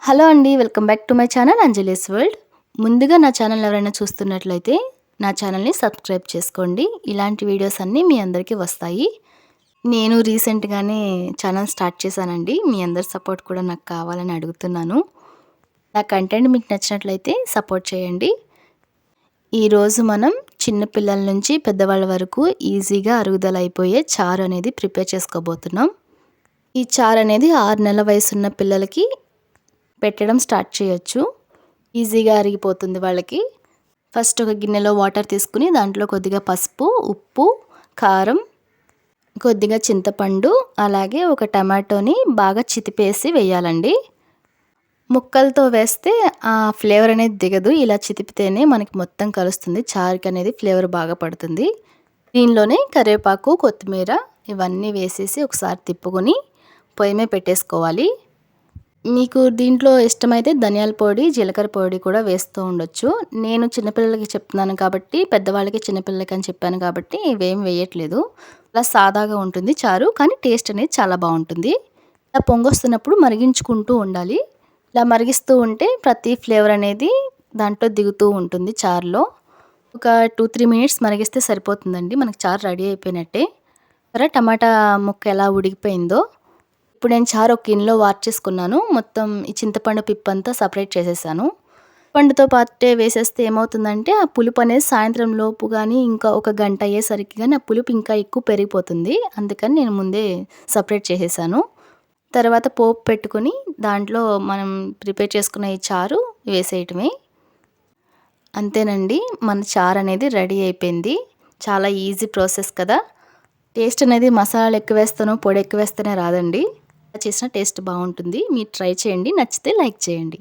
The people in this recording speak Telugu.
హలో అండి. Welcome back to my channel Anjali's world. ముందుగా నా ఛానల్ ఎవరైనా చూస్తున్నట్లయితే నా ఛానల్‌ని సబ్స్క్రైబ్ చేసుకోండి. ఇలాంటి వీడియోస్ అన్నీ మీ అందరికీ వస్తాయి. నేను రీసెంట్‌గానే ఛానల్ స్టార్ట్ చేశానండి. మీ అందరి సపోర్ట్ కూడా నాకు కావాలని అడుగుతున్నాను. నా కంటెంట్ మీకు నచ్చినట్లయితే సపోర్ట్ చేయండి. ఈరోజు మనం చిన్న పిల్లల నుంచి పెద్దవాళ్ళ వరకు ఈజీగా అరుగుదల అయిపోయే చారు అనేది ప్రిపేర్ చేసుకోబోతున్నాం. ఈ చారు అనేది 6 నెలల వయసున్న పిల్లలకి పెట్టడం స్టార్ట్ చేయొచ్చు. ఈజీగా అరిగిపోతుంది వాళ్ళకి. ఫస్ట్ ఒక గిన్నెలో వాటర్ తీసుకుని దాంట్లో కొద్దిగా పసుపు, ఉప్పు, కారం, కొద్దిగా చింతపండు, అలాగే ఒక టమాటోని బాగా చితిపేసి వేయాలండి. ముక్కలతో వేస్తే ఆ ఫ్లేవర్ అనేది దిగదు. ఇలా చితిపితేనే మనకి మొత్తం కలుస్తుంది. చారుకి అనేది ఫ్లేవర్ బాగా పడుతుంది. దీనిలోనే కరివేపాకు, కొత్తిమీర ఇవన్నీ వేసేసి ఒకసారి తిప్పుకొని పొయ్యి మీద పెట్టేసుకోవాలి. మీకు దీంట్లో ఇష్టమైతే ధనియాల పొడి, జీలకర్ర పొడి కూడా వేస్తూ ఉండొచ్చు. నేను చిన్నపిల్లలకి చెప్తున్నాను కాబట్టి, పెద్దవాళ్ళకి చిన్నపిల్లలకి అని చెప్పాను కాబట్టి ఇవేం వేయట్లేదు. అలా సాదాగా ఉంటుంది చారు, కానీ టేస్ట్ అనేది చాలా బాగుంటుంది. ఇలా పొంగొస్తున్నప్పుడు మరిగించుకుంటూ ఉండాలి. ఇలా మరిగిస్తూ ఉంటే ప్రతి ఫ్లేవర్ అనేది దాంట్లో దిగుతూ ఉంటుంది చారులో. ఒక 2-3 మినిట్స్ మరిగిస్తే సరిపోతుందండి. మనకి చారు రెడీ అయిపోయినట్టే. టమాటా ముక్క ఎలా ఉడికిపోయిందో. ఇప్పుడు నేను చారు ఒక గిన్నెలో వార్చేసుకున్నాను. మొత్తం ఈ చింతపండు పిప్పంతా సపరేట్ చేసేసాను. పండుతో పాటే వేసేస్తే ఏమవుతుందంటే ఆ పులుపు అనేది సాయంత్రం లోపు కానీ ఇంకా ఒక గంట అయ్యేసరికి కానీ ఆ పులుపు ఇంకా ఎక్కువ పెరిగిపోతుంది. అందుకని నేను ముందే సపరేట్ చేసేసాను. తర్వాత పోపు పెట్టుకొని దాంట్లో మనం ప్రిపేర్ చేసుకున్న ఈ చారు వేసేయటమే. అంతేనండి, మన చారు అనేది రెడీ అయిపోయింది. చాలా ఈజీ ప్రాసెస్ కదా. టేస్ట్ అనేది మసాలాలు ఎక్కువ వేస్తానో పొడి ఎక్కువ వేస్తేనే రాదండి. చేసిన టేస్ట్ బాగుంటుంది. మీరు ట్రై చేయండి. నచ్చితే లైక్ చేయండి.